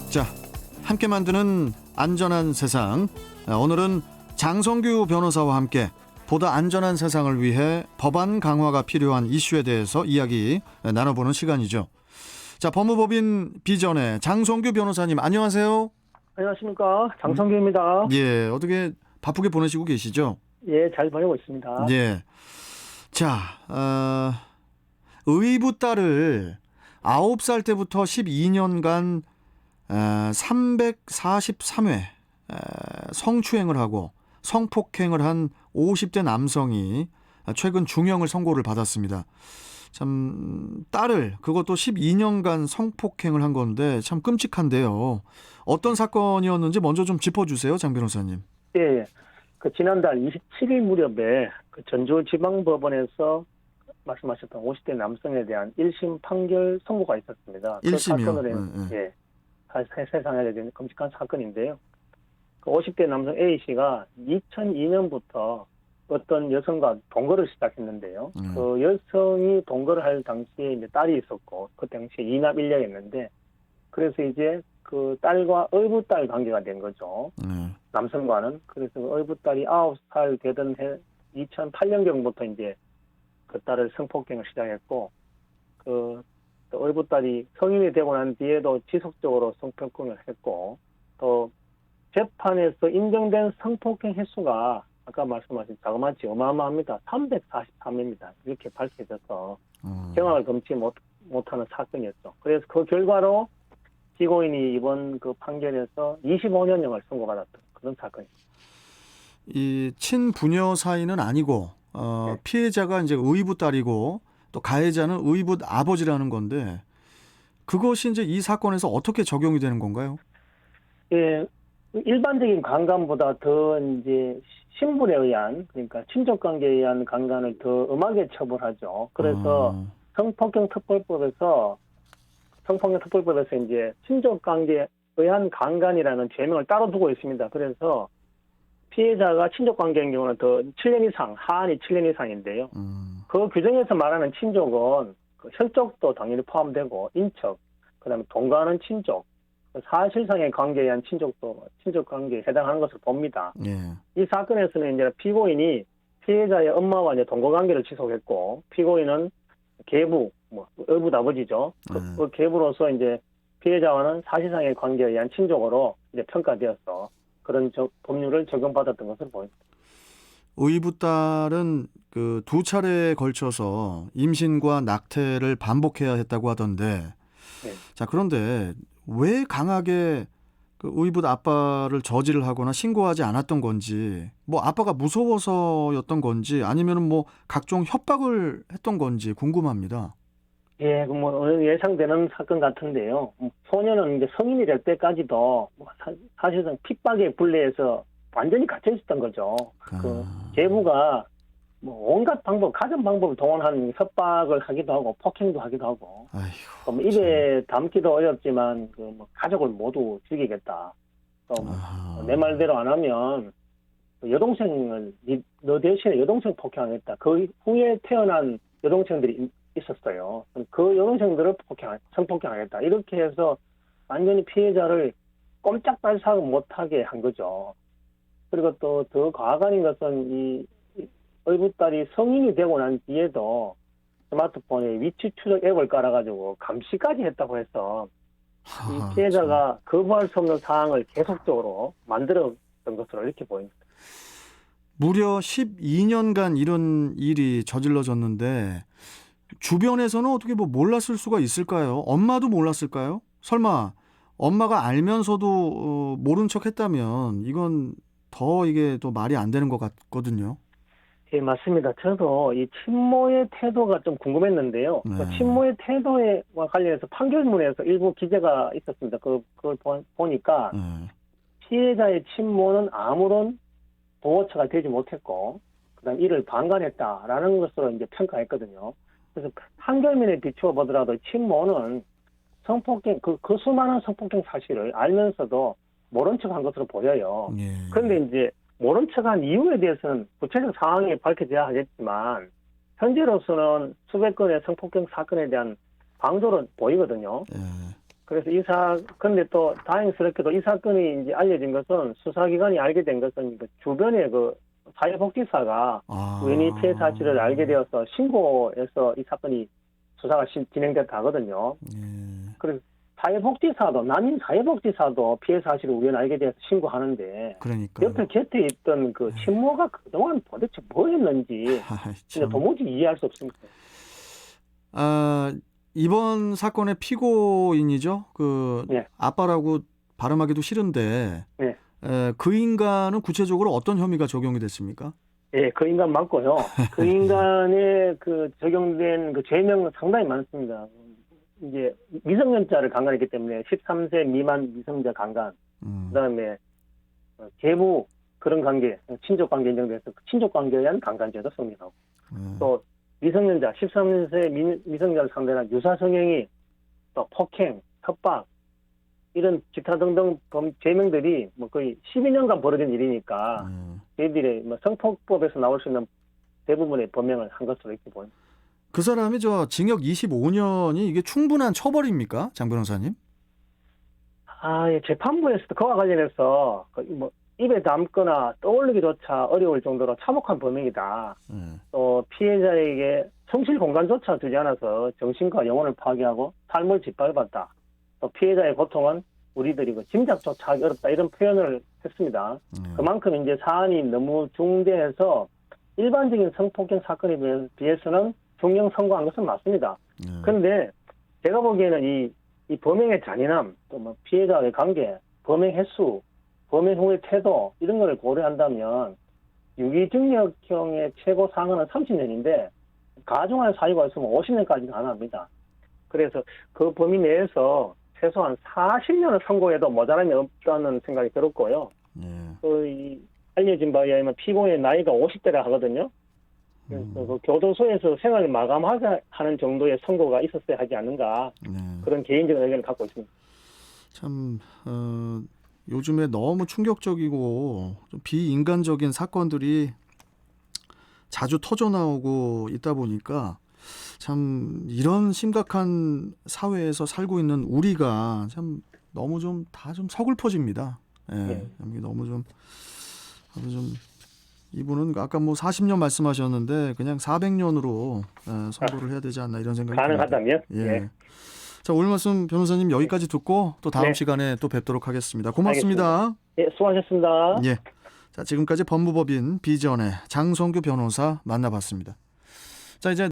자, 함께 만드는 안전한 세상. 오늘은 장성규 변호사와 함께 보다 안전한 세상을 위해 법안 강화가 필요한 이슈에 대해서 이야기 나눠보는 시간이죠. 자, 법무법인 비전의 장성규 변호사님, 안녕하세요. 안녕하십니까. 장성규입니다. 예, 어떻게 바쁘게 보내시고 계시죠? 예, 잘 보내고 있습니다. 예. 자, 의붓 딸을 9살 때부터 12년간 343회 성추행을 하고 성폭행을 한 50대 남성이 최근 중형을 선고를 받았습니다. 참, 딸을 그것도 12년간 성폭행을 한 건데 참 끔찍한데요. 어떤 사건이었는지 먼저 좀 짚어주세요, 장 변호사님. 예, 그 지난달 27일 무렵에 그 전주지방법원에서 말씀하셨던 50대 남성에 대한 1심 판결 선고가 있었습니다. 1심이요? 그 사건은 예, 세상에 대한 끔찍한 사건인데요. 그 50대 남성 A 씨가 2002년부터 어떤 여성과 동거를 시작했는데요. 그 여성이 동거를 할 당시에 이제 딸이 있었고, 그 당시에 이납 일녀였는데, 그래서 이제 그 딸과 의붓딸 관계가 된 거죠. 남성과는. 그래서 의붓딸이 9살 되던 해 2008년경부터 이제 그 딸을 성폭행을 시작했고, 그 의붓딸이 성인이 되고 난 뒤에도 지속적으로 성폭행을 했고, 또 재판에서 인정된 성폭행 횟수가 아까 말씀하신 자그마치 어마어마합니다. 343회입니다. 이렇게 밝혀져서 경악을 금치 못하는 사건이었죠. 그래서 그 결과로 피고인이 이번 그 판결에서 25년형을 선고받았던 그런 사건입니다. 이 친부녀 사이는 아니고 네. 피해자가 이제 의붓 딸이고 또 가해자는 의붓 아버지라는 건데 그것이 이제 이 사건에서 어떻게 적용이 되는 건가요? 예, 일반적인 강간보다 더 이제 신분에 의한, 그러니까 친족관계에 의한 강간을 더 엄하게 처벌하죠. 그래서 성폭행특별법에서 이제 친족관계에 의한 강간이라는 죄명을 따로 두고 있습니다. 그래서 피해자가 친족관계인 경우는 더 7년 이상, 하한이 7년 이상인데요. 그 규정에서 말하는 친족은 그 혈족도 당연히 포함되고 인척, 그다음에 동거하는 친족, 사실상의 관계에 의한 친족도 친족 관계에 해당하는 것을 봅니다. 예. 이 사건에서는 이제 피고인이 피해자의 엄마와 이제 동거 관계를 지속했고, 피고인은 계부, 의붓 아버지죠. 그 계부로서 이제 피해자와는 사실상의 관계에 의한 친족으로 이제 평가되어서 그런 법률을 적용받았던 것을 보입니다. 의붓 딸은 그 2차례에 걸쳐서 임신과 낙태를 반복해야 했다고 하던데, 네. 자, 그런데 왜 강하게 그 의붓 아빠를 저지를 하거나 신고하지 않았던 건지, 뭐 아빠가 무서워서였던 건지, 아니면은 뭐 각종 협박을 했던 건지 궁금합니다. 예, 뭐 예상되는 사건 같은데요. 소녀는 이제 성인이 될 때까지도 사실상 핍박에 불리해서 완전히 갇혀 있었던 거죠. 그 계부가 뭐 온갖 방법, 가전 방법을 동원한 협박을 하기도 하고 폭행도 하기도 하고. 아이고, 입에 담기도 어렵지만 그 뭐 가족을 모두 죽이겠다. 또 내 말대로 안 하면 여동생을 너 대신에 여동생 폭행하겠다. 그 후에 태어난 여동생들이 있었어요. 그 여동생들을 성폭행하겠다. 이렇게 해서 완전히 피해자를 꼼짝달싹 못하게 한 거죠. 그리고 또 더 과학한 것은 이 의붓딸이 성인이 되고 난 뒤에도 스마트폰에 위치 추적 앱을 깔아가지고 감시까지 했다고 해서 이 피해자가 거부할 수 없는 사항을 계속적으로 만들었던 것으로 이렇게 보입니다. 무려 12년간 이런 일이 저질러졌는데 주변에서는 어떻게 뭐 몰랐을 수가 있을까요? 엄마도 몰랐을까요? 설마 엄마가 알면서도 모른 척 했다면 이건 더 이게 또 말이 안 되는 것 같거든요. 예, 맞습니다. 저도 이 친모의 태도가 좀 궁금했는데요. 네. 그 친모의 태도와 관련해서 판결문에서 일부 기재가 있었습니다. 그걸 보니까 피해자의 친모는 아무런 보호처가 되지 못했고, 그다음 이를 방관했다라는 것으로 이제 평가했거든요. 그래서 판결문에 비추어 보더라도 친모는 성폭행, 그 수많은 성폭행 사실을 알면서도 모른 척한 것으로 보여요. 예. 그런데 이제 모른 척한 이유에 대해서는 구체적 상황이 밝혀져야 하겠지만 현재로서는 수백 건의 성폭행 사건에 대한 방조는 보이거든요. 그래서 근데 또 다행스럽게도 이 사건이 이제 알려진 것은 수사기관이 알게 된 것은 그 주변에 그 사회복지사가 우연히 피해 사실을 알게 되어서 신고해서 이 사건이 수사가 진행됐다 하거든요. 예. 그래서 남인 사회복지사도 피해 사실을 우연히 알게 되어서 신고하는데 그러니까. 옆에 곁에 있던 그 친모가 그동안 도대체 뭐 했는지 진짜 도무지 이해할 수 없습니다. 이번 사건의 피고인이죠. 네. 아빠라고 발음하기도 싫은데 네. 그 인간은 구체적으로 어떤 혐의가 적용이 됐습니까? 예, 그 인간 맞고요. 그 인간의 그 적용된 그 죄명은 상당히 많습니다. 이제 미성년자를 강간했기 때문에 13세 미만 미성년자 강간, 그다음에 계부 그런 관계, 친족 관계 인정돼서 친족 관계에 의한 강간죄도 성립하고 또 미성년자 13세 미성년자를 상대로 한 유사 성행위, 또 폭행, 협박 이런 기타 등등 죄명들이 뭐 거의 12년간 벌어진 일이니까 저희들이 뭐 성폭법에서 나올 수 있는 대부분의 범행을 한 것으로 이렇게 보입니다. 그 사람이 징역 25년이 이게 충분한 처벌입니까, 장 변호사님? 예, 재판부에서도 그와 관련해서 뭐 입에 담거나 떠올리기조차 어려울 정도로 참혹한 범행이다. 또 피해자에게 성실 공간조차 주지 않아서 정신과 영혼을 파괴하고 삶을 짓밟았다. 또 피해자의 고통은 우리들이 짐작조차 하기 어렵다 이런 표현을 했습니다. 그만큼 이제 사안이 너무 중대해서 일반적인 성폭행 사건에 비해서는 중형 선고한 것은 맞습니다. 그런데 제가 보기에는 이 범행의 잔인함, 또 뭐 피해자와의 관계, 범행 횟수, 범행 후의 태도 이런 걸 고려한다면 유기징역형의 최고 상한은 30년인데 가중할 사유가 있으면 50년까지 가능합니다. 그래서 그 범위 내에서 최소한 40년을 선고해도 모자람이 없다는 생각이 들었고요. 이 알려진 바에 의하면 피고인의 나이가 50대라 하거든요. 그래서 그 교도소에서 생활을 마감하게 하는 정도의 선고가 있었어야 하지 않는가 그런 개인적인 의견을 갖고 있습니다. 참 요즘에 너무 충격적이고 좀 비인간적인 사건들이 자주 터져 나오고 있다 보니까 참 이런 심각한 사회에서 살고 있는 우리가 참 너무 좀 다 좀 서글퍼집니다. 예, 너무 좀 이분은 아까 뭐 40년 말씀하셨는데 그냥 400년으로 선고를 해야 되지 않나 이런 생각이 가능하다면? 듭니다. 예. 자, 오늘 말씀 변호사님 여기까지 듣고 또 다음 시간에 또 뵙도록 하겠습니다. 고맙습니다. 예, 수고하셨습니다. 예. 자, 지금까지 법무법인 비전의 장성규 변호사 만나봤습니다. 자, 이제